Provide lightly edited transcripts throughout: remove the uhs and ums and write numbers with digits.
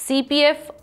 CPF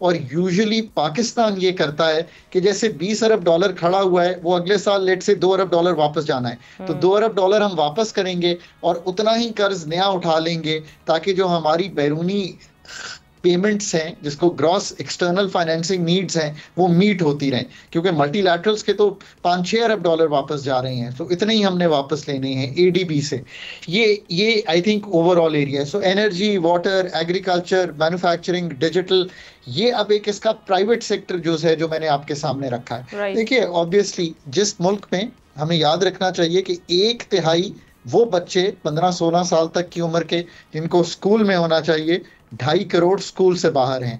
اور usually Pakistan یہ کرتا ہے کہ جیسے $20 ارب کھڑا ہوا ہے، وہ اگلے سال لیٹ سے $2 ارب واپس جانا ہے، تو $2 ارب ہم واپس کریں گے اور اتنا ہی قرض نیا اٹھا لیں گے تاکہ جو ہماری بیرونی پیمنٹس ہیں، جس کو گراس ایکسٹرنل فائنینسنگ نیڈز ہیں، وہ میٹ ہوتی رہیں، کیونکہ ملٹی لیٹرلز کے تو $5-6 ارب واپس جا رہے ہیں، تو اتنے ہی ہم نے واپس لینے ہیں ADB سے۔ یہ I think over all area ہے۔ So energy, water, agriculture, manufacturing, digital, یہ اب ایک اس کا پرائیویٹ سیکٹر جو ہے جو میں نے آپ کے سامنے رکھا ہے۔ دیکھیے آبویسلی جس ملک میں ہمیں یاد رکھنا چاہیے کہ 1/3 وہ بچے 15-16 سال تک کی عمر کے جن کو اسکول میں ہونا چاہیے، 2.5 کروڑ اسکول سے باہر ہیں۔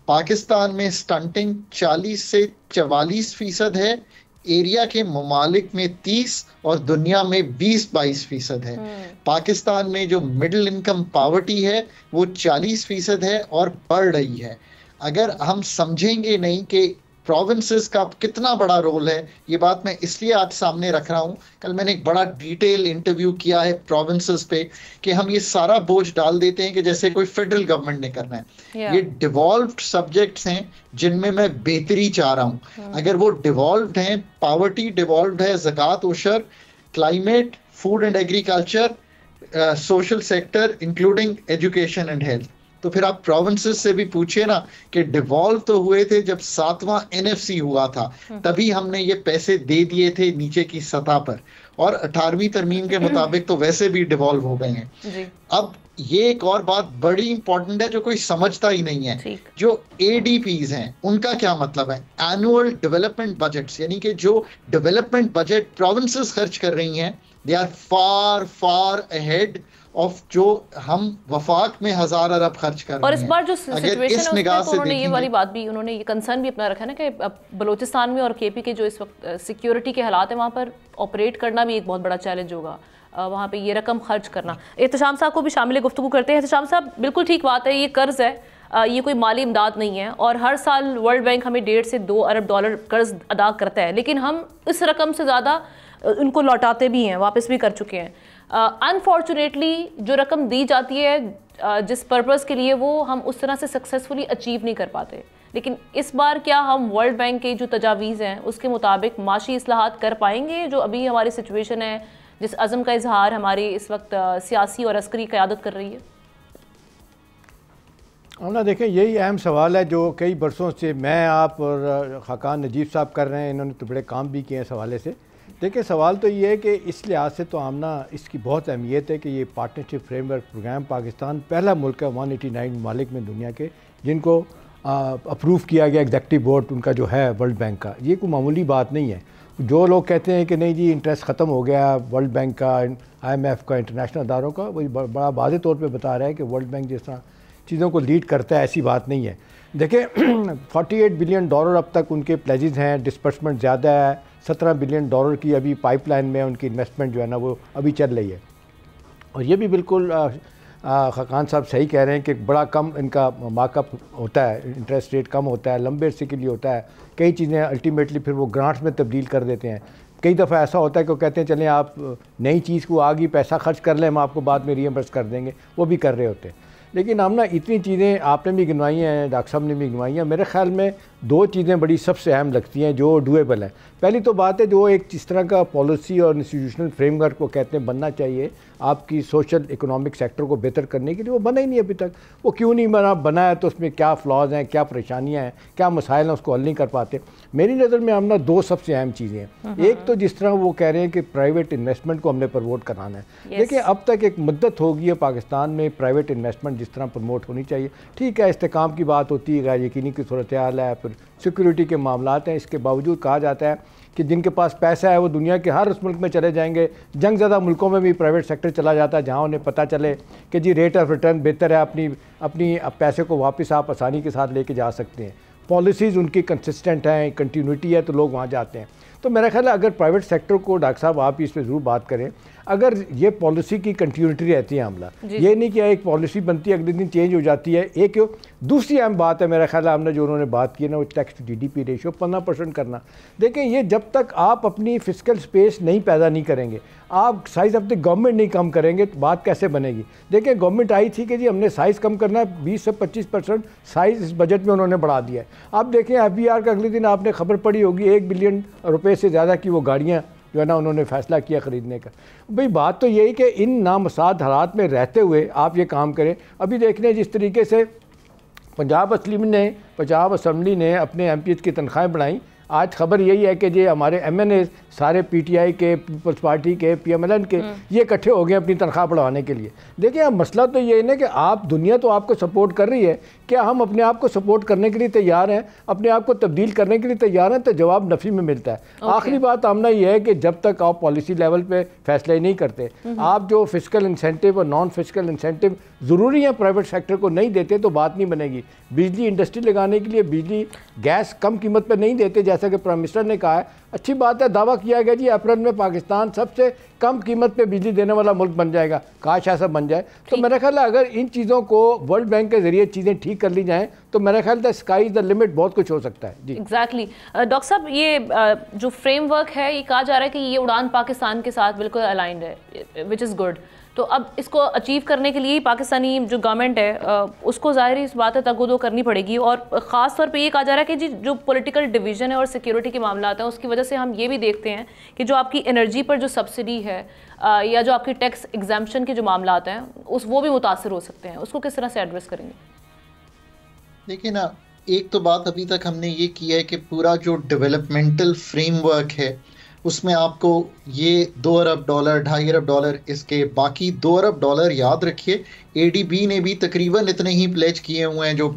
پاکستان میں سٹنٹنگ 40 سے 44% ہے، ایریا کے ممالک میں 30 اور دنیا میں 20-22% ہے۔ پاکستان میں جو مڈل انکم پاورٹی ہے وہ 40% ہے اور بڑھ رہی ہے۔ اگر ہم سمجھیں گے نہیں کہ پروونسز کا کتنا بڑا رول ہے، یہ بات میں اس لیے آج سامنے رکھ رہا ہوں، کل میں نے ایک بڑا ڈیٹیل انٹرویو کیا ہے پروونسز پہ کہ ہم یہ سارا بوجھ ڈال دیتے ہیں کہ جیسے کوئی فیڈرل گورنمنٹ نے کرنا ہے۔ یہ ڈیوالوڈ سبجیکٹس ہیں جن میں میں بہتری چاہ رہا ہوں۔ اگر وہ ڈیوالوڈ ہیں، پاورٹی ڈیوالوڈ ہے، زکوٰۃ عشر، climate, food and agriculture, social sector including education and health, تو پھر آپ پروونسز سے بھی پوچھئے نا کہ ڈیوالو تو ہوئے تھے جب 7واں NFC ہوا تھا، تبھی ہم نے یہ پیسے دے دیے تھے نیچے کی سطح پر، اور 18ویں ترمیم کے مطابق تو ویسے بھی ڈیوالو ہو گئے ہیں۔ اب یہ ایک اور بات بڑی امپورٹنٹ ہے جو کوئی سمجھتا ہی نہیں ہے، جو ADPs ہیں ان کا کیا مطلب ہے؟ اینوئل ڈیولپمنٹ بجٹس، یعنی کہ جو ڈیولپمنٹ بجٹ پروونسز خرچ کر رہی ہیں، they are far far ahead of جو ہم وفاق میں 1000 ارب خرچ کر رہے ہیں۔ اور اس بار جو سچویشن ہے اس میں تو انہوں نے یہ والی بات بھی، انہوں نے یہ کنسرن بھی اپنا رکھا نا کہ بلوچستان میں اور KP کے جو اس وقت سیکیورٹی کے حالات ہیں وہاں پر آپریٹ کرنا بھی ایک بہت بڑا چیلنج ہوگا، وہاں پہ یہ رقم خرچ کرنا۔ احتشام صاحب کو بھی شامل گفتگو کرتے ہیں۔ احتشام صاحب، بالکل ٹھیک بات ہے، یہ قرض ہے، یہ کوئی مالی امداد نہیں ہے، اور ہر سال ورلڈ بینک ہمیں $1.5 سے $2 ارب قرض ادا کرتا ہے، لیکن ہم اس رقم سے زیادہ ان کو لوٹاتے بھی ہیں، واپس بھی کر چکے ہیں۔ انفارچونیٹلی جو رقم دی جاتی ہے جس پرپز کے لیے، وہ ہم اس طرح سے سکسیسفلی اچیو نہیں کر پاتے، لیکن اس بار کیا ہم ورلڈ بینک کے جو تجاویز ہیں اس کے مطابق معاشی اصلاحات کر پائیں گے؟ جو ابھی ہماری سچویشن ہے، جس عزم کا اظہار ہماری اس وقت سیاسی اور عسکری قیادت کر رہی ہے؟ دیکھیں، یہی اہم سوال ہے جو کئی برسوں سے میں، آپ اور خاقان نجیب صاحب کر رہے ہیں، انہوں نے تو بڑے کام بھی کیے ہیں اس حوالے سے۔ دیکھیں، سوال تو یہ ہے کہ اس لحاظ سے تو آمنہ اس کی بہت اہمیت ہے کہ یہ partnership framework program, Pakistan پہلا ملک ہے 189 ممالک میں دنیا کے جن کو اپروو کیا گیا ایگزیکٹو بورڈ ان کا جو ہے ورلڈ بینک کا۔ یہ کوئی معمولی بات نہیں ہے۔ جو لوگ کہتے ہیں کہ نہیں جی انٹرسٹ ختم ہو گیا ورلڈ بینک کا، IMF کا، انٹرنیشنل اداروں کا، وہ بڑا واضح طور پہ بتا رہا ہے کہ ورلڈ بینک جس طرح چیزوں کو لیڈ کرتا ہے، ایسی بات نہیں ہے۔ دیکھیں، $48 بلین اب تک ان کے پلیجز ہیں، ڈسپرسمنٹ زیادہ ہے، $17 بلین کی ابھی پائپ لائن میں ان کی انویسٹمنٹ جو ہے نا وہ ابھی چل رہی ہے۔ اور یہ بھی بالکل خاقان صاحب صحیح کہہ رہے ہیں کہ بڑا کم ان کا مارک اپ ہوتا ہے، انٹرسٹ ریٹ کم ہوتا ہے، لمبے عرصے کے لیے ہوتا ہے، کئی چیزیں الٹیمیٹلی پھر وہ گرانٹس میں تبدیل کر دیتے ہیں۔ کئی دفعہ ایسا ہوتا ہے کہ وہ کہتے ہیں چلیں آپ نئی چیز کو آگے پیسہ خرچ کر لیں، ہم آپ کو بعد میں ری ایمبرس کر دیں گے، وہ بھی کر رہے ہوتے ہیں۔ لیکن ہم نا اتنی چیزیں آپ نے بھی گنوائی ہیں، ڈاکٹر صاحب نے بھی گنوائی ہیں، میرے خیال میں 2 چیزیں بڑی سب سے اہم لگتی ہیں جو ڈویبل ہیں۔ پہلی تو بات ہے جو ایک جس طرح کا پالیسی اور انسٹیٹیوشنل فریم ورک کو کہتے ہیں بننا چاہیے آپ کی سوشل اکنامک سیکٹر کو بہتر کرنے کے لیے، وہ بنا ہی نہیں ابھی تک۔ وہ کیوں نہیں بنا ہے تو اس میں کیا فلاز ہیں، کیا پریشانیاں ہیں، کیا مسائل ہیں، اس کو حل نہیں کر پاتے۔ میری نظر میں ہم نا 2 سب سے اہم چیزیں ہیں۔ ایک تو جس طرح وہ کہہ رہے ہیں کہ پرائیویٹ انویسٹمنٹ کو ہم نے پروموٹ کرانا ہے۔ دیکھیں، اب تک ایک مدت ہوگی ہے پاکستان میں پرائیویٹ انویسٹمنٹ جس طرح پروموٹ ہونی چاہیے، ٹھیک ہے استحکام کی بات ہوتی ہے، غیر یقینی کی صورتحال ہے، پھر سیکیورٹی کے معاملات ہیں، اس کے باوجود کہا جاتا ہے کہ جن کے پاس پیسہ ہے وہ دنیا کے ہر اس ملک میں چلے جائیں گے۔ جنگ زدہ ملکوں میں بھی پرائیویٹ سیکٹر چلا جاتا ہے جہاں انہیں پتہ چلے کہ جی ریٹ آف ریٹرن بہتر ہے، اپنی پیسے کو واپس آپ آسانی کے ساتھ لے کے جا سکتے ہیں، پالیسیز ان کی کنسسٹنٹ ہیں، کنٹینیوٹی ہے، تو لوگ وہاں جاتے ہیں۔ تو میرا خیال ہے اگر پرائیویٹ سیکٹر کو، ڈاکٹر صاحب آپ اس پہ ضرور بات کریں، اگر یہ پالیسی کی کنٹینیوٹی رہتی ہے عاملہ، یہ نہیں کہ ایک پالیسی بنتی ہے اگلے دن چینج ہو جاتی ہے. ایک دوسری اہم بات ہے میرا خیال ہے جو انہوں نے بات کی نا وہ ٹیکس ٹو GDP ریشو 15% کرنا. دیکھیں یہ جب تک آپ اپنی فسکل سپیس نہیں پیدا نہیں کریں گے، آپ سائز آف دی گورنمنٹ نہیں کم کریں گے تو بات کیسے بنے گی؟ دیکھیں گورنمنٹ آئی تھی کہ جی ہم نے سائز کم کرنا ہے، 20 سے 25% سائز اس بجٹ میں انہوں نے بڑھا دیا ہے. اب دیکھیں FBR کا اگلے دن آپ نے خبر پڑھی ہوگی 1 بلین روپے سے زیادہ کی وہ گاڑیاں جو ہے نا انہوں نے فیصلہ کیا خریدنے کا. بھئی بات تو یہی کہ ان نامساعد حالات میں رہتے ہوئے آپ یہ کام کریں. ابھی دیکھنے جس طریقے سے پنجاب اسمبلی نے اپنے MPs کی تنخواہیں بڑھائیں، آج خبر یہی ہے کہ جی ہمارے MNAs سارے PTI کے، پیپلز پارٹی کے، PMLN کے یہ اکٹھے ہو گئے اپنی تنخواہ بڑھانے کے لیے. دیکھیں اب مسئلہ تو یہ ہے کہ آپ دنیا تو آپ کو سپورٹ کر رہی ہے، کیا ہم اپنے آپ کو سپورٹ کرنے کے لیے تیار ہیں، اپنے آپ کو تبدیل کرنے کے لیے تیار ہیں؟ تو جواب نفی میں ملتا ہے. آخری بات آمنہ یہ ہے کہ جب تک آپ پالیسی لیول پہ فیصلے نہیں کرتے، آپ جو فسکل انسینٹیو اور نان فسکل انسینٹیو ضروری ہیں پرائیویٹ سیکٹر کو نہیں دیتے تو بات نہیں بنے گی. بجلی انڈسٹری لگانے کے لیے بجلی گیس کم قیمت پہ نہیں دیتے جیسا کہ پرائم منسٹر نے کہا ہے. اچھی بات ہے، دعویٰ کیا گیا جی اپریل میں پاکستان سب سے کم قیمت پہ بجلی دینے والا ملک بن جائے گا، کاش ایسا بن جائے. تو میرا خیال ہے اگر ان چیزوں کو ورلڈ بینک کے ذریعے چیزیں ٹھیک کر لی جائیں تو میرا خیال ہے اسکائی از دا لمٹ، بہت کچھ ہو سکتا ہے. جی ایگزیکٹلی. ڈاکٹر صاحب یہ جو فریم ورک ہے یہ کہا جا رہا ہے کہ یہ اڑان پاکستان کے ساتھ بالکل الائنڈ ہے، وچ از گڈ. تو اب اس کو اچیو کرنے کے لیے پاکستانی جو گورنمنٹ ہے اس کو ظاہری اس بات ہے تگ و دو کرنی پڑے گی. اور خاص طور پہ یہ کہا جا رہا ہے کہ جی جو پولیٹیکل ڈویژن ہے اور سیکیورٹی کے معاملات ہیں اس کی وجہ سے ہم یہ بھی دیکھتے ہیں کہ جو آپ کی انرجی پر جو سبسڈی ہے یا جو آپ کی ٹیکس ایگزامپشن کے جو معاملات ہیں وہ بھی متاثر ہو سکتے ہیں. اس کو کس طرح سے ایڈریس کریں گے؟ دیکھیں نا، ایک تو بات ابھی تک ہم نے یہ کیا ہے کہ پورا جو ڈیولپمنٹل فریم ورک ہے اس میں آپ کو یہ $2 ارب، $2.5 ارب، اس کے باقی $2 ارب یاد رکھیے ADB نے بھی تقریباً اتنے ہی پلیج کیے ہوئے ہیں جو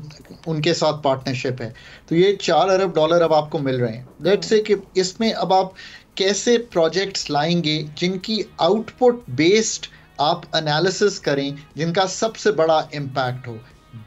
ان کے ساتھ پارٹنرشپ ہے. تو یہ $4 ارب اب آپ کو مل رہے ہیں. لیٹس سے کہ اس میں اب آپ کیسے پروجیکٹس لائیں گے جن کی آؤٹ پٹ بیسڈ آپ انالیسس کریں، جن کا سب سے بڑا امپیکٹ ہو.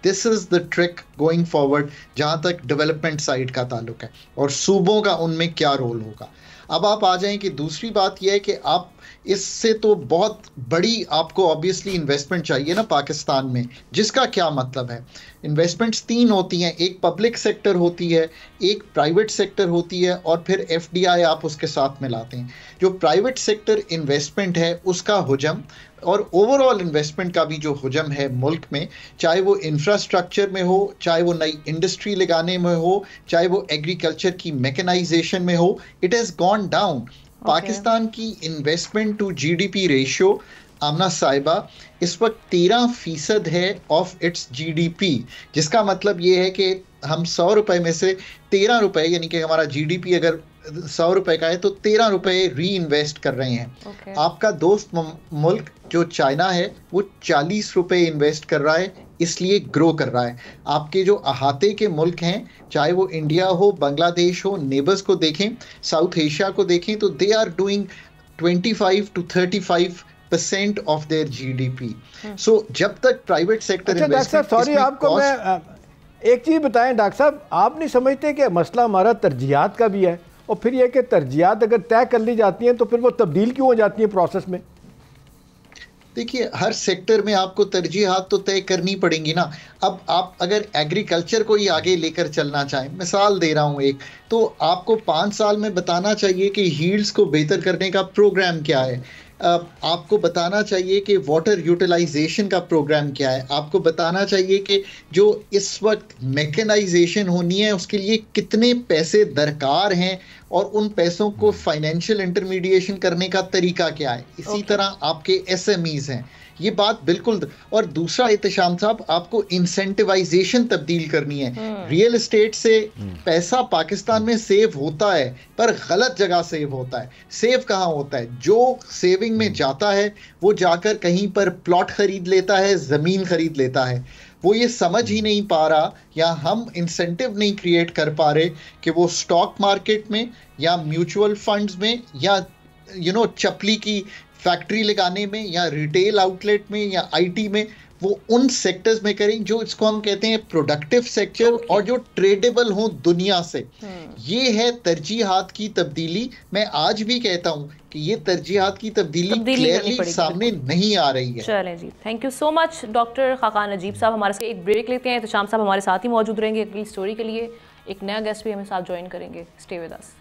دس از دا ٹرک گوئنگ فارورڈ جہاں تک ڈیولپمنٹ سائڈ کا تعلق ہے، اور صوبوں کا ان میں کیا رول ہوگا. اب آپ آ جائیں کہ دوسری بات یہ ہے کہ آپ اس سے تو بہت بڑی آپ کو آبویسلی انویسٹمنٹ چاہیے نا پاکستان میں، جس کا کیا مطلب ہے. انویسٹمنٹس 3 ہوتی ہیں، ایک پبلک سیکٹر ہوتی ہے، ایک پرائیویٹ سیکٹر ہوتی ہے، اور پھر FDI آپ اس کے ساتھ ملاتے ہیں. جو پرائیویٹ سیکٹر انویسٹمنٹ ہے اس کا حجم اور اوور آل انویسٹمنٹ کا بھی جو حجم ہے ملک میں، چاہے وہ انفراسٹرکچر میں ہو، چاہے وہ نئی انڈسٹری لگانے میں ہو، چاہے وہ ایگریکلچر کی میکنائزیشن میں ہو، it has gone down. Pakistan کی investment to GDP ratio Amna صاحبہ اس وقت 13% ہے آف اٹس GDP، جس کا مطلب یہ ہے کہ ہم 100 روپے میں سے 13 روپے، یعنی کہ ہمارا GDP اگر 100 روپے کا ہے تو 13 روپے ری انویسٹ کر رہے ہیں. آپ کا دوست ملک جو چائنا ہے وہ 40 روپے انویسٹ کر رہا ہے، اس لیے گرو کر رہا ہے. آپ کے جو احاطے کے ملک ہیں، چاہے وہ انڈیا ہو، بنگلہ دیش ہو، نیبرز کو دیکھیں، ساؤتھ ایشیا کو دیکھیں، تو they are doing 25 to 35% of their GDP. So جب تک پرائیویٹ سیکٹر سوری آپ کو میں ایک چیز بتائیں ڈاکٹر صاحب، آپ نہیں سمجھتے کہ مسئلہ ہمارا ترجیحات کا بھی ہے؟ اور پھر یہ کہ ترجیحات اگر طے کر لی جاتی ہیں تو پھر وہ تبدیل کیوں ہو جاتی ہیں پروسیس میں؟ دیکھیے ہر سیکٹر میں آپ کو ترجیحات تو طے کرنی پڑیں گی نا. اب آپ اگر ایگریکلچر کو ہی آگے لے کر چلنا چاہیں، مثال دے رہا ہوں ایک، تو آپ کو 5 سال میں بتانا چاہیے کہ ہیلڈز کو بہتر کرنے کا پروگرام کیا ہے. آپ کو بتانا چاہیے کہ واٹر یوٹیلائزیشن کا پروگرام کیا ہے. آپ کو بتانا چاہیے کہ جو اس وقت میکنائزیشن ہونی ہے اس کے لیے کتنے پیسے درکار ہیں، اور ان پیسوں کو فائنینشیل انٹرمیڈیشن کرنے کا طریقہ کیا ہے. اسی طرح آپ کے SMEs ہیں، یہ بات بالکل. اور دوسرا احتشام صاحب، آپ کو انسینٹیوائزیشن تبدیل کرنی ہے. ریئل اسٹیٹ سے پیسہ پاکستان میں سیو ہوتا ہے پر غلط جگہ سیو ہوتا ہے. سیو کہاں ہوتا ہے؟ جو سیونگ میں جاتا ہے وہ جا کر کہیں پر پلاٹ خرید لیتا ہے، زمین خرید لیتا ہے. وہ یہ سمجھ ہی نہیں پا رہا، یا ہم انسینٹیو نہیں کریٹ کر پا رہے کہ وہ اسٹاک مارکیٹ میں یا میوچول فنڈز میں یا چپلی کی فیکٹری لگانے میں یا ریٹیل آؤٹ لیٹ میں یا IT میں وہ ان سیکٹرز میں کریں جو اس کو ہم کہتے ہیں پروڈکٹیو سیکٹر اور جو ٹریڈیبل ہوں دنیا سے. یہ ہے ترجیحات کی تبدیلی. میں آج بھی کہتا ہوں کہ یہ ترجیحات کی تبدیلی کلیئرلی سامنے نہیں آ رہی ہے. چلیں جی، thank you so much doctor Khaqan Najeeb صاحب. ہمارے سے ایک بریک لیتے ہیں. احتشام صاحب ہمارے ساتھ ہی موجود رہیں گے اگلی سٹوری کے لیے. ایک نیا گیسٹ بھی ہمیں ساتھ جوائن کریں گے. Stay with us.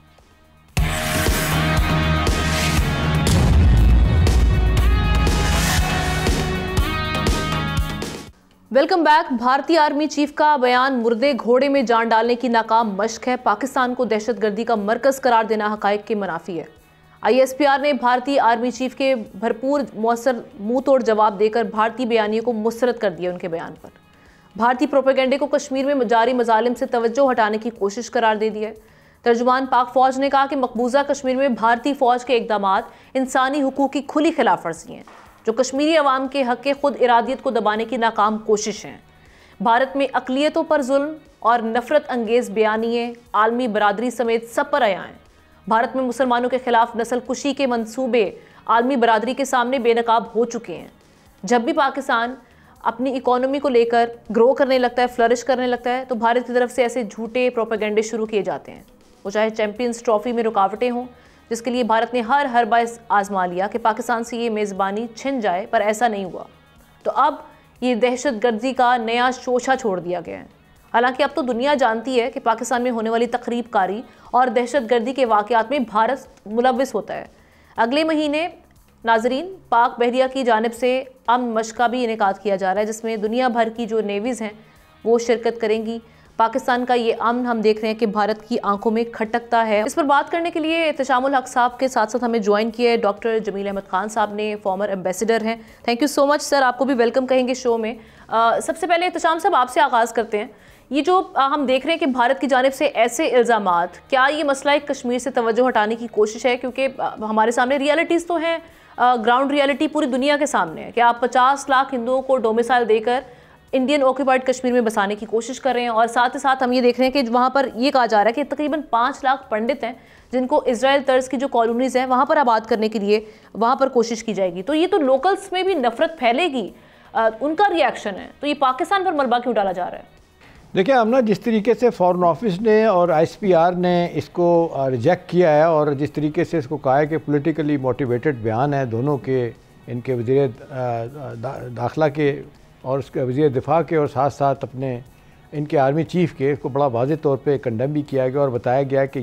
Welcome back. بھارتی آرمی چیف کا بیان مردے گھوڑے میں جان ڈالنے کی ناکام مشق ہے. پاکستان کو دہشت گردی کا مرکز قرار دینا حقائق کے منافی ہے. ISPR نے بھارتی آرمی چیف کے بھرپور مؤثر منہ توڑ جواب دے کر بھارتی بیانیے کو مسترد کر دیا ان کے بیان پر. بھارتی پروپیگنڈے کو کشمیر میں جاری مظالم سے توجہ ہٹانے کی کوشش قرار دے دی ہے. ترجمان پاک فوج نے کہا کہ مقبوضہ کشمیر میں بھارتی فوج کے اقدامات انسانی حقوق کی کھلی خلاف ورزی ہیں جو کشمیری عوام کے حق خود ارادیت کو دبانے کی ناکام کوشش ہیں. بھارت میں اقلیتوں پر ظلم اور نفرت انگیز بیانیے عالمی برادری سمیت سب پر عیاں ہیں. بھارت میں مسلمانوں کے خلاف نسل کشی کے منصوبے عالمی برادری کے سامنے بے نقاب ہو چکے ہیں. جب بھی پاکستان اپنی اکانومی کو لے کر گرو کرنے لگتا ہے، فلرش کرنے لگتا ہے، تو بھارت کی طرف سے ایسے جھوٹے پروپیگنڈے شروع کیے جاتے ہیں. وہ چاہے چیمپئنز ٹرافی میں رکاوٹیں ہوں، جس کے لیے بھارت نے ہر حربہ آزما لیا کہ پاکستان سے یہ میزبانی چھن جائے، پر ایسا نہیں ہوا. تو اب یہ دہشت گردی کا نیا شوشہ چھوڑ دیا گیا ہے. حالانکہ اب تو دنیا جانتی ہے کہ پاکستان میں ہونے والی تخریب کاری اور دہشت گردی کے واقعات میں بھارت ملوث ہوتا ہے. اگلے مہینے ناظرین پاک بحریہ کی جانب سے امن مشق کا بھی انعقاد کیا جا رہا ہے، جس میں دنیا بھر کی جو نیویز ہیں وہ شرکت کریں گی. پاکستان کا یہ امن ہم دیکھ رہے ہیں کہ بھارت کی آنکھوں میں کھٹکتا ہے. اس پر بات کرنے کے لیے احتشام الحق صاحب کے ساتھ ساتھ ہمیں جوائن کیا ہے ڈاکٹر جمیل احمد خان صاحب نے، فارمر ایمبیسیڈر ہیں. تھینک یو سو مچ سر. آپ کو بھی ویلکم کہیں گے شو میں. سب سے پہلے احتشام صاحب آپ سے آغاز کرتے ہیں. یہ جو ہم دیکھ رہے ہیں کہ بھارت کی جانب سے ایسے الزامات، کیا یہ مسئلہ ایک کشمیر سے توجہ ہٹانے کی کوشش ہے؟ کیونکہ ہمارے سامنے ریالٹیز تو ہیں، گراؤنڈ ریالٹی پوری دنیا کے سامنے ہے کہ آپ 50 لاکھ ہندوؤں کو ڈومیسائل دے کر انڈین آکوپائڈ کشمیر میں بسانے کی کوشش کر رہے ہیں، اور ساتھ ہی ساتھ ہم یہ دیکھ رہے ہیں کہ وہاں پر یہ کہا جا رہا ہے کہ تقریباً 5 لاکھ پنڈت ہیں جن کو اسرائیل طرز کی جو کالونیز ہیں وہاں پر آباد کرنے کے لیے وہاں پر کوشش کی جائے گی. تو یہ تو لوکلز میں بھی نفرت پھیلے گی، ان کا ریاکشن ہے. تو یہ پاکستان پر ملبہ کیوں ڈالا جا رہا ہے؟ دیکھیں آمنہ، جس طریقے سے فارن آفس نے اور ISPR نے اس کو ریجیکٹ کیا ہے، اور جس طریقے سے اس کو کہا ہے کہ پولیٹیکلی موٹیویٹڈ بیان ہے دونوں کے، ان کے وزیر داخلہ کے اور اس کے وزیر دفاع کے، اور ساتھ ساتھ اپنے ان کے آرمی چیف کے، اس کو بڑا واضح طور پہ کنڈیم بھی کیا گیا اور بتایا گیا کہ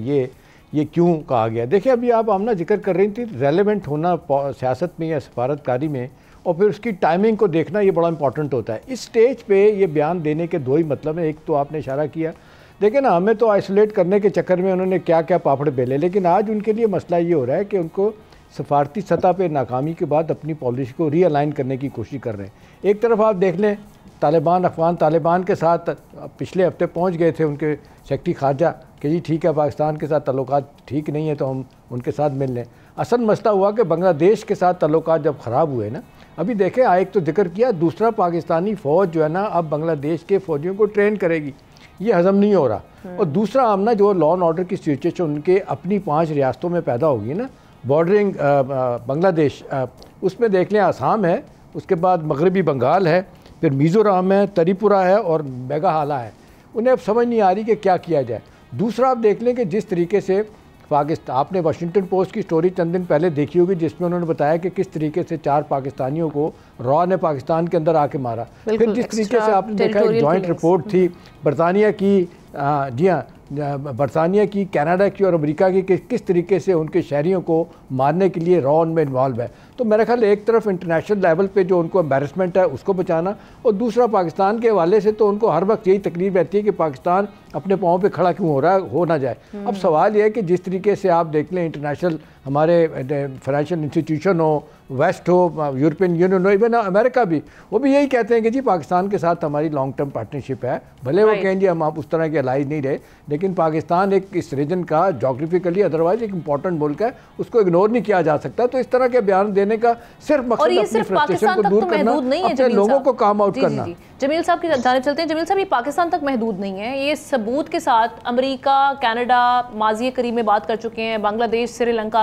یہ کیوں کہا گیا. دیکھیں ابھی آپ آمنہ ذکر کر رہی تھی ریلیونٹ ہونا سیاست میں یا سفارتکاری میں، اور پھر اس کی ٹائمنگ کو دیکھنا یہ بڑا امپورٹنٹ ہوتا ہے. اس سٹیج پہ یہ بیان دینے کے دو ہی مطلب ہیں. ایک تو آپ نے اشارہ کیا، دیکھیں نا، ہمیں تو آئسولیٹ کرنے کے چکر میں انہوں نے کیا کیا پاپڑ بیلے، لیکن آج ان کے لیے مسئلہ یہ ہو رہا ہے کہ ان کو سفارتی سطح پہ ناکامی کے بعد اپنی پالیسی کو ری الائن کرنے کی کوشش کر رہے ہیں. ایک طرف آپ دیکھ لیں طالبان، افغان طالبان کے ساتھ پچھلے ہفتے پہنچ گئے تھے ان کے سیکرٹری خارجہ کہ جی ٹھیک ہے پاکستان کے ساتھ تعلقات ٹھیک نہیں ہیں تو ہم ان کے ساتھ مل لیں. اصل مسئلہ ہوا کہ بنگلہ دیش کے ساتھ تعلقات جب خراب ہوئے نا، ابھی دیکھیں ایک تو ذکر کیا، دوسرا پاکستانی فوج جو ہے نا اب بنگلہ دیش کے فوجیوں کو ٹرین کرے گی، یہ ہضم نہیں ہو رہا. اور دوسرا آمنہ جو لا اینڈ آرڈر کی سچویشن ان کے اپنی 5 ریاستوں میں پیدا ہوگی نا، بارڈرنگ بنگلہ دیش، اس میں دیکھ لیں آسام ہے، اس کے بعد مغربی بنگال ہے، پھر میزورام ہے، تریپورہ ہے اور میگھالیہ ہے. انہیں اب سمجھ نہیں آ رہی کہ کیا کیا جائے. دوسرا آپ دیکھ لیں کہ جس طریقے سے پاکستان، آپ نے واشنگٹن پوسٹ کی سٹوری چند دن پہلے دیکھی ہوگی جس میں انہوں نے بتایا کہ کس طریقے سے 4 پاکستانیوں کو را نے پاکستان کے اندر آ کے مارا. پھر جس طریقے سے آپ نے دیکھا ایک جوائنٹ رپورٹ تھی برطانیہ کی، جی ہاں، برطانیہ کی، کینیڈا کی اور امریکہ کی، کہ کس طریقے سے ان کے شہریوں کو مارنے کے لیے را ان میں انوالو ہے. تو میرا خیال ایک طرف انٹرنیشنل لیول پہ جو ان کو امبیرسمنٹ ہے اس کو بچانا، اور دوسرا پاکستان کے حوالے سے تو ان کو ہر وقت یہی تکلیف رہتی ہے کہ پاکستان اپنے پاؤں پہ کھڑا کیوں ہو رہا ہے، ہو نہ جائے. اب سوال یہ ہے کہ جس طریقے سے آپ دیکھ لیں انٹرنیشنل ہمارے فائنینشیل انسٹیٹیوشن ہو، ویسٹ ہو، یورپین یونین ہو، ایون امریکہ بھی، وہ بھی یہی کہتے ہیں کہ جی پاکستان کے ساتھ ہماری لانگ ٹرم پارٹنرشپ ہے. بھلے وہ کہیں جی ہم آپ اس طرح کے الائز نہیں رہے، لیکن پاکستان ایک اس ریجن کا جغرافیکلی ادروائز ایک امپورٹنٹ ملک ہے، اس کو اگنور نہیں کیا جا سکتا. تو اس طرح کے بیان دینے کا صرف مقصد اپنی فرسٹریشن کو دور کرنا، اپنے لوگوں کو کام آؤٹ کرنا. جمیل صاحب کی جانب چلتے ہیں. جمیل صاحب، یہ پاکستان تک محدود نہیں ہے، یہ ثبوت کے ساتھ امریکہ، کینیڈا ماضی قریب میں بات کر چکے ہیں، بنگلہ دیش، سری لنکا،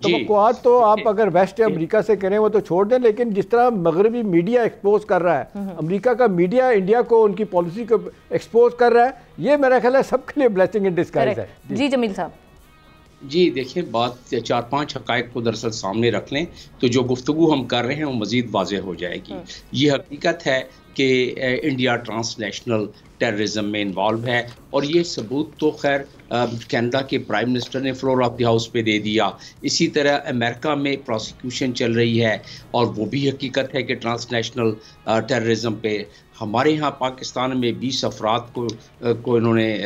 توقعات تو آپ اگر ویسٹ امریکہ سے کریں وہ تو چھوڑ دیں، لیکن جس طرح مغربی میڈیا ایکسپوز کر رہا ہے، امریکہ کا میڈیا انڈیا کو ان کی پالیسی کو ایکسپوز کر رہا ہے، یہ میرا خیال ہے سب کے لیے بلیسنگ ان ڈسگائز ہے۔ جی جمیل صاحب۔ جی دیکھیں، بات 4-5 حقائق کو دراصل سامنے رکھ لیں تو جو گفتگو ہم کر رہے ہیں وہ مزید واضح ہو جائے گی۔ یہ حقیقت ہے کہ انڈیا ٹرانس نیشنل ٹیررزم میں انوالو ہے، اور یہ ثبوت تو خیر کینیڈا کے پرائم منسٹر نے فلور آف دی ہاؤس پہ دے دیا، اسی طرح امریکہ میں پروسیکیوشن چل رہی ہے، اور وہ بھی حقیقت ہے کہ ٹرانس نیشنل ٹیررزم پہ ہمارے ہاں پاکستان میں 20 افراد کو انہوں نے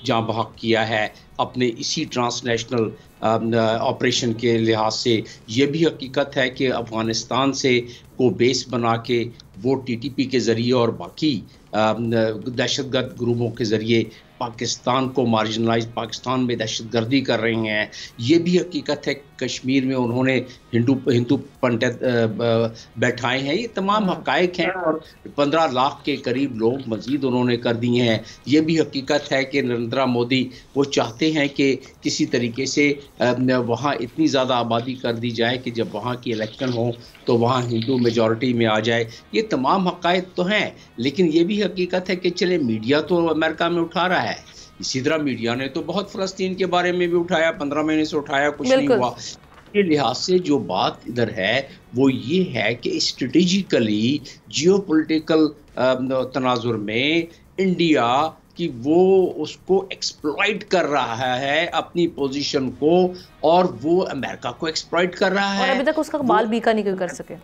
جاں بحق کیا ہے اپنے اسی ٹرانس نیشنل آپریشن کے لحاظ سے۔ یہ بھی حقیقت ہے کہ افغانستان سے کو بیس بنا کے وہ ٹی ٹی پی کے ذریعے اور باقی دہشت گرد گروہوں کے ذریعے پاکستان کو مارجنلائز، پاکستان میں دہشت گردی کر رہے ہیں۔ یہ بھی حقیقت ہے کشمیر میں انہوں نے ہندو پنڈت بیٹھائے ہیں۔ یہ تمام حقائق ہیں، اور 15 لاکھ کے قریب لوگ مزید انہوں نے کر دیے ہیں۔ یہ بھی حقیقت ہے کہ نریندرا مودی وہ چاہتے ہیں کہ کسی طریقے سے وہاں اتنی زیادہ آبادی کر دی جائے کہ جب وہاں کی الیکشن ہو تو وہاں ہندو میجورٹی میں آ جائے۔ یہ تمام حقائق تو ہیں، لیکن یہ بھی حقیقت ہے کہ چلے میڈیا تو امریکہ میں اٹھا رہا ہے، اسی طرح میڈیا نے تو بہت فلسطین کے بارے میں بھی اٹھایا، 15 مہینے سے اٹھایا، کچھ نہیں ہوا۔ کے لحاظ سے جو بات ادھر ہے وہ یہ ہے کہ اسٹریٹجیکلی جیو پولیٹیکل تناظر میں انڈیا کہ وہ اس کو ایکسپلائٹ کر رہا ہے اپنی پوزیشن کو، اور وہ امریکہ کو ایکسپلائٹ کر رہا ہے، اور ابھی تک اس کا بال بھی کا نہیں کر سکے،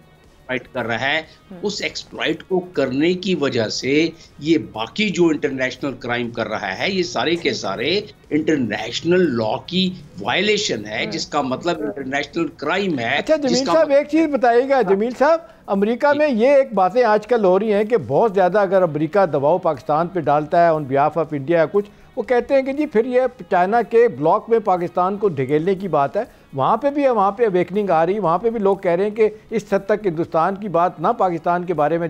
کر رہا ہے۔ اس ایکسپلائٹ کو کرنے کی وجہ سے یہ باقی جو انٹرنیشنل کرائم کر رہا ہے یہ سارے کے سارے انٹرنیشنل لا کی وائلیشن ہے، جس کا مطلب انٹرنیشنل کرائم ہے۔ اچھا جمیل صاحب ایک چیز بتائیے گا، جمیل صاحب امریکہ میں یہ ایک باتیں آج کل ہو رہی ہیں کہ بہت زیادہ اگر امریکہ دباؤ پاکستان پہ ڈالتا ہے آن بیہاف آف انڈیا کچھ، وہ کہتے ہیں کہ جی پھر یہ چائنا کے بلاک میں پاکستان کو ڈھکیلنے کی بات ہے، وہاں پہ بھی ہے، وہاں پہ اویکننگ آ رہی ہے، وہاں پہ بھی لوگ کہہ رہے ہیں کہ اس حد تک ہندوستان کی بات نہ پاکستان کے بارے میں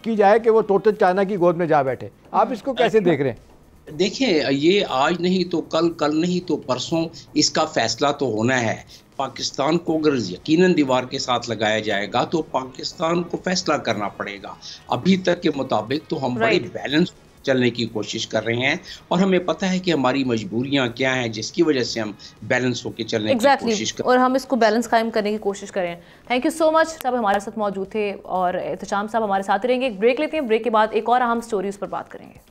کی جائے کہ وہ ٹوٹل چائنا کی گود میں جا بیٹھے۔ آپ اس کو کیسے دیکھ رہے ہیں؟ دیکھیں، یہ آج نہیں تو کل نہیں تو پرسوں اس کا فیصلہ تو ہونا ہے۔ پاکستان کو اگر یقیناً دیوار کے ساتھ لگایا جائے گا تو پاکستان کو فیصلہ کرنا پڑے گا۔ ابھی تک کے مطابق تو ہم بڑے بیلنس چلنے کی کوشش کر رہے ہیں، اور ہمیں پتہ ہے کہ ہماری مجبوریاں کیا ہیں جس کی وجہ سے ہم بیلنس ہو کے چلنے کی کوشش کریں، اور ہم اس کو بیلنس قائم کرنے کی کوشش کریں۔ تھینک یو سو مچ صاحب، ہمارے ساتھ موجود تھے، اور احتشام صاحب ہمارے ساتھ رہیں گے۔ ایک بریک لیتے ہیں، بریک کے بعد ایک اور اہم سٹوری اس پر بات کریں گے۔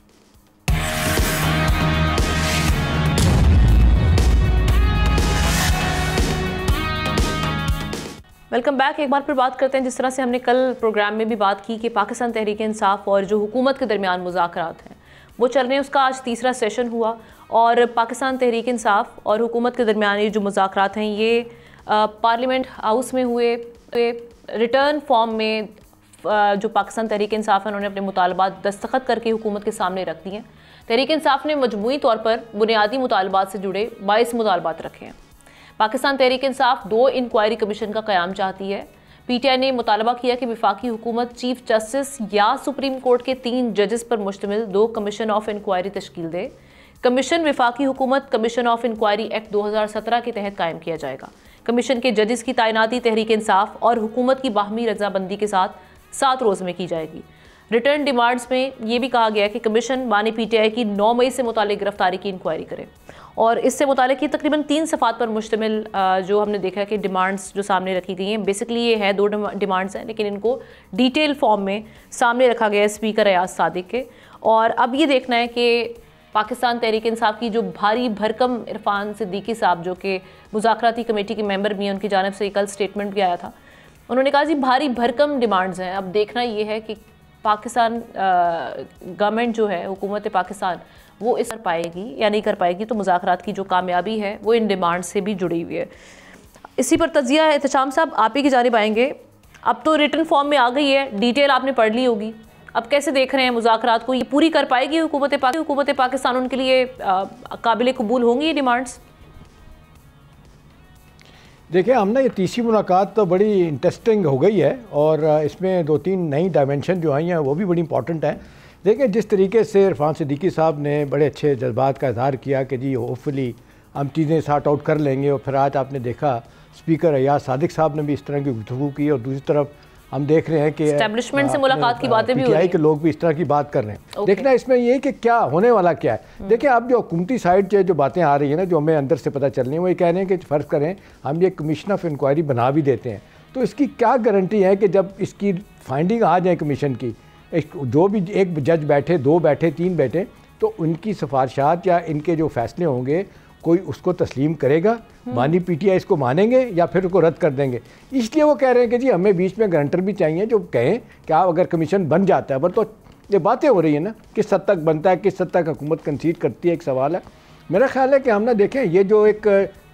Welcome back. ایک بار پھر بات کرتے ہیں، جس طرح سے ہم نے کل پروگرام میں بھی بات کی کہ پاکستان تحریک انصاف اور جو حکومت کے درمیان مذاکرات ہیں وہ چل رہے ہیں، اس کا آج تیسرا سیشن ہوا، اور پاکستان تحریک انصاف اور حکومت کے درمیان یہ جو مذاکرات ہیں یہ پارلیمنٹ ہاؤس میں ہوئے۔ ریٹرن فارم میں جو پاکستان تحریک انصاف ہے انہوں نے اپنے مطالبات دستخط کر کے حکومت کے سامنے رکھ دیے ہیں۔ تحریک انصاف نے مجموعی طور پر بنیادی مطالبات سے جڑے 22 مطالبات رکھے ہیں۔ پاکستان تحریک انصاف 2 انکوائری کمیشن کا قیام چاہتی ہے۔ پی ٹی آئی نے مطالبہ کیا کہ وفاقی حکومت چیف جسٹس یا سپریم کورٹ کے 3 ججز پر مشتمل 2 کمیشن آف انکوائری تشکیل دے۔ کمیشن وفاقی حکومت کمیشن آف انکوائری ایکٹ 2017 کے تحت قائم کیا جائے گا۔ کمیشن کے ججز کی تعیناتی تحریک انصاف اور حکومت کی باہمی رضامندی کے ساتھ 7 روز میں کی جائے گی۔ ریٹرن ڈیمانڈز میں یہ بھی کہا گیا کہ کمیشن بانی پی ٹی آئی کی 9 مئی سے متعلق گرفتاری کی انکوائری کرے، اور اس سے متعلق یہ تقریباً 3 صفحات پر مشتمل جو ہم نے دیکھا کہ ڈیمانڈز جو سامنے رکھی گئی ہیں، بیسکلی یہ ہے 2 ڈیمانڈز ہیں، لیکن ان کو ڈیٹیل فارم میں سامنے رکھا گیا ہے اسپیکر ایاز صادق کے۔ اور اب یہ دیکھنا ہے کہ پاکستان تحریک انصاف کی جو بھاری بھرکم عرفان صدیقی صاحب جو کہ مذاکراتی کمیٹی کے ممبر بھی ہیں، ان کی جانب سے کل سٹیٹمنٹ بھی آیا تھا، انہوں نے کہا جی بھاری بھرکم ڈیمانڈز ہیں۔ اب دیکھنا یہ ہے کہ پاکستان گورنمنٹ جو ہے، حکومت پاکستان، وہ اس کر پائے گی یا نہیں کر پائے گی، تو مذاکرات کی جو کامیابی ہے وہ ان ڈیمانڈ سے بھی جڑی ہوئی ہے۔ اسی پر تجزیہ احتشام صاحب آپ ہی کی جانب آئیں گے۔ اب تو ریٹن فارم میں آ گئی ہے، ڈیٹیل آپ نے پڑھ لی ہوگی، اب کیسے دیکھ رہے ہیں مذاکرات کو؟ یہ پوری کر پائے گی حکومت پاکستان؟ ان کے لیے قابل قبول ہوں گی یہ ڈیمانڈز؟ دیکھیں ہم نے یہ تیسری ملاقات تو بڑی انٹرسٹنگ ہو گئی ہے، اور اس میں 2-3 نئی ڈائمنشن جو آئی ہیں وہ بھی بڑی امپورٹنٹ ہیں۔ دیکھیں جس طریقے سے عرفان صدیقی صاحب نے بڑے اچھے جذبات کا اظہار کیا کہ جی ہوپ فلی ہم چیزیں سارٹ آؤٹ کر لیں گے. اور پھر آج آپ نے دیکھا اسپیکر ایاز صادق صاحب نے بھی اس طرح کی گفتگو کی, اور دوسری طرف ہم دیکھ رہے ہیں کہ اسٹیبلشمنٹ سے ملاقات کی باتیں بھی ہو رہی ہیں, کے لوگ بھی اس طرح کی بات کر رہے ہیں. دیکھنا اس میں یہ کہ کیا ہونے والا کیا ہے. دیکھیں اب جو حکومتی سائڈ سے جو باتیں آ رہی ہیں نا, جو ہمیں اندر سے پتہ چل رہی ہیں, وہ یہ کہہ رہے ہیں کہ فرض کریں ہم یہ کمیشن آف انکوائری بنا بھی دیتے ہیں, تو اس کی کیا گارنٹی ہے کہ جب اس کی فائنڈنگ آ جائے کمیشن کی, جو بھی ایک جج بیٹھے, 2 بیٹھے, 3 بیٹھے, تو ان کی سفارشات یا ان کے جو فیصلے ہوں گے کوئی اس کو تسلیم کرے گا؟ مانی پی ٹی آئی اس کو مانیں گے یا پھر اس کو رد کر دیں گے؟ اس لیے وہ کہہ رہے ہیں کہ جی ہمیں بیچ میں گارنٹر بھی چاہیے جو کہیں کہ آپ اگر کمیشن بن جاتا ہے. پر تو یہ باتیں ہو رہی ہیں نا, کس حد تک بنتا ہے, کس حد تک حکومت کنسیڈ کرتی ہے, ایک سوال ہے. میرا خیال ہے کہ ہم نہ دیکھیں یہ جو ایک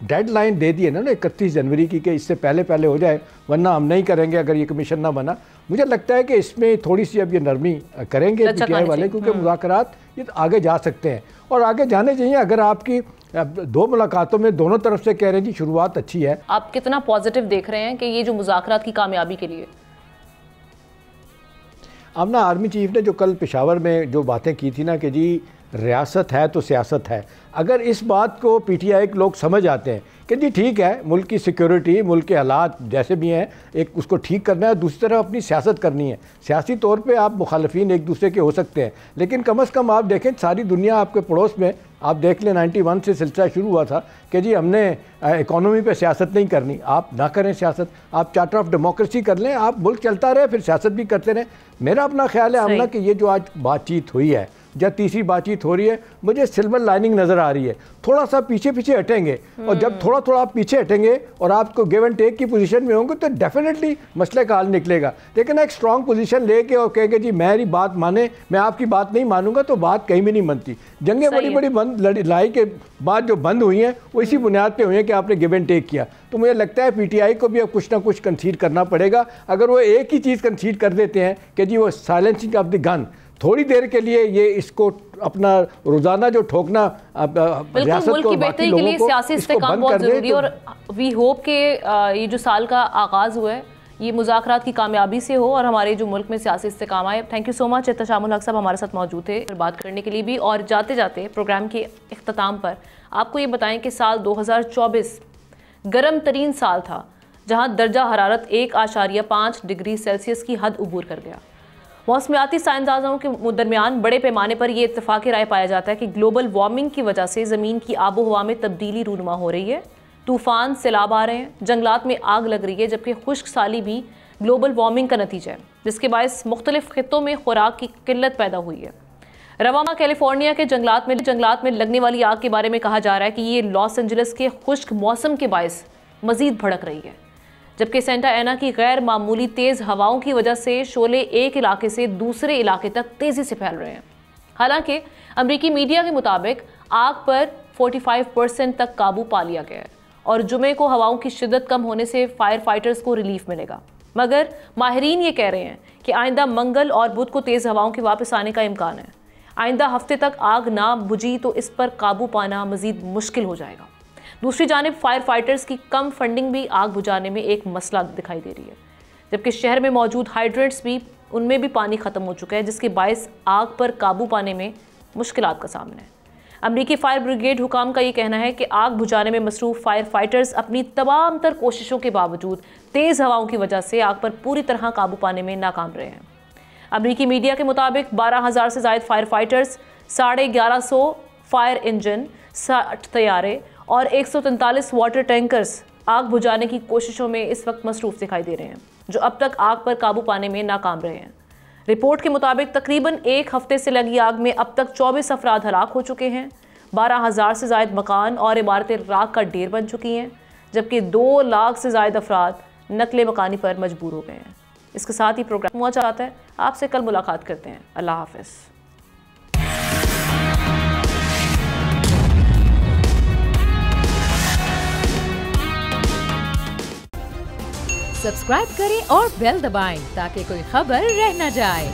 ڈیڈ لائن دے دی ہے نا 31 جنوری کی کہ اس سے پہلے ہو جائے, ورنہ ہم نہیں کریں گے اگر یہ کمیشن نہ بنا. مجھے لگتا ہے کہ اس میں تھوڑی سی اب یہ نرمی کریں گے پی ٹی آئی والے, کیونکہ مذاکرات یہ آگے جا سکتے ہیں اور آگے جانے چاہیے. اگر آپ کی 2 ملاقاتوں میں دونوں طرف سے کہہ رہے ہیں جی شروعات اچھی ہے. آپ کتنا پازیٹیو دیکھ رہے ہیں کہ یہ جو مذاکرات کی کامیابی کے لیے؟ اب نا آرمی چیف نے جو کل پشاور میں جو باتیں کی تھی نا کہ جی ریاست ہے تو سیاست ہے, اگر اس بات کو پی ٹی آئی کے لوگ سمجھ آتے ہیں کہ جی ٹھیک ہے ملک کی سیکیورٹی, ملک کے حالات جیسے بھی ہیں, ایک اس کو ٹھیک کرنا ہے, دوسری طرف اپنی سیاست کرنی ہے. سیاسی طور پہ آپ مخالفین ایک دوسرے کے ہو سکتے ہیں, لیکن کم از کم آپ دیکھیں ساری دنیا آپ کے پڑوس میں, آپ دیکھ لیں 91 سے سلسلہ شروع ہوا تھا کہ جی ہم نے اکانومی پہ سیاست نہیں کرنی. آپ نہ کریں سیاست, آپ چارٹر آف ڈیموکریسی کر لیں, آپ ملک چلتا رہے پھر سیاست بھی کرتے رہیں. میرا اپنا خیال ہے ہم کہ یہ جو آج بات چیت ہوئی ہے یا تیسری بات چیت ہو رہی ہے, مجھے سلور لائننگ نظر آ رہی ہے. تھوڑا سا پیچھے ہٹیں گے, اور جب تھوڑا آپ پیچھے ہٹیں گے اور آپ کو گیو اینڈ ٹیک کی پوزیشن میں ہوں گے تو ڈیفینیٹلی مسئلے کا حل نکلے گا. لیکن ایک اسٹرانگ پوزیشن لے کے اور کہے کہ جی میری بات مانے, میں آپ کی بات نہیں مانوں گا, تو بات کہیں بھی نہیں بنتی. جنگیں بڑی لڑائی کے بعد جو بند ہوئی ہیں وہ اسی بنیاد پہ ہوئی ہیں کہ آپ نے گیو اینڈ ٹیک کیا. تو مجھے لگتا ہے پی ٹی آئی کو بھی اب کچھ نہ کچھ کنسیڈ کرنا پڑے گا. اگر وہ ایک ہی چیز کنسیڈ کر دیتے ہیں کہ جی وہ سائلنسنگ آف دی گن, تھوڑی دیر کے لیے یہ اس کو اپنا روزانہ جو ٹھوکنا ریاست کو باقی لوگوں کو سیاسی استحکام بہت ضروری ہے, اور وی ہوپ کہ یہ جو سال کا آغاز ہوا ہے یہ مذاکرات کی کامیابی سے ہو اور ہمارے جو ملک میں سیاسی استحکام آئے. تھینک یو سو مچ احتشام الحق صاحب ہمارے ساتھ موجود تھے بات کرنے کے لیے بھی. اور جاتے جاتے پروگرام کے اختتام پر آپ کو یہ بتائیں کہ سال 2024 گرم ترین سال تھا, جہاں درجہ حرارت 1.5 ڈگری سیلسیس کی حد عبور کر گیا. موسمیاتی سائنسدانوں کے درمیان بڑے پیمانے پر یہ اتفاق رائے پایا جاتا ہے کہ گلوبل وارمنگ کی وجہ سے زمین کی آب و ہوا میں تبدیلی رونما ہو رہی ہے. طوفان, سیلاب آ رہے ہیں, جنگلات میں آگ لگ رہی ہے, جبکہ خشک سالی بھی گلوبل وارمنگ کا نتیجہ ہے, جس کے باعث مختلف خطوں میں خوراک کی قلت پیدا ہوئی ہے. رواں ماہ کیلیفورنیا کے جنگلات میں لگنے والی آگ کے بارے میں کہا جا رہا ہے کہ یہ لاس اینجلس کے خشک موسم کے باعث مزید بھڑک رہی ہے, جبکہ سینٹا اینا کی غیر معمولی تیز ہواؤں کی وجہ سے شعلے ایک علاقے سے دوسرے علاقے تک تیزی سے پھیل رہے ہیں. حالانکہ امریکی میڈیا کے مطابق آگ پر 45% تک قابو پا لیا گیا ہے اور جمعے کو ہواؤں کی شدت کم ہونے سے فائر فائٹرز کو ریلیف ملے گا. مگر ماہرین یہ کہہ رہے ہیں کہ آئندہ منگل اور بدھ کو تیز ہواؤں کے واپس آنے کا امکان ہے. آئندہ ہفتے تک آگ نہ بجھی تو اس پر قابو پانا مزید مشکل ہو جائے گا. دوسری جانب فائر فائٹرز کی کم فنڈنگ بھی آگ بجھانے میں ایک مسئلہ دکھائی دے رہی ہے, جبکہ شہر میں موجود ہائیڈرنٹس بھی ان میں بھی پانی ختم ہو چکا ہے, جس کے باعث آگ پر قابو پانے میں مشکلات کا سامنا ہے. امریکی فائر بریگیڈ حکام کا یہ کہنا ہے کہ آگ بجھانے میں مصروف فائر فائٹرز اپنی تمام تر کوششوں کے باوجود تیز ہواؤں کی وجہ سے آگ پر پوری طرح قابو پانے میں ناکام رہے ہیں. امریکی میڈیا کے مطابق 12,000 سے زائد فائر فائٹرز, 1150 فائر انجن, 60 طیارے اور 143 واٹر ٹینکرز آگ بجھانے کی کوششوں میں اس وقت مصروف دکھائی دے رہے ہیں, جو اب تک آگ پر قابو پانے میں ناکام رہے ہیں. رپورٹ کے مطابق تقریباً ایک ہفتے سے لگی آگ میں اب تک 24 افراد ہلاک ہو چکے ہیں, 12,000 سے زائد مکان اور عمارتیں راکھ کا ڈھیر بن چکی ہیں, جبکہ 2 لاکھ سے زائد افراد نقل مکانی پر مجبور ہو گئے ہیں. اس کے ساتھ ہی پروگرام ہوا چاہتا ہے. آپ سے کل ملاقات کرتے ہیں. اللہ حافظ. سبسکرائب کریں اور بیل دبائیں تاکہ کوئی خبر رہ نہ جائے.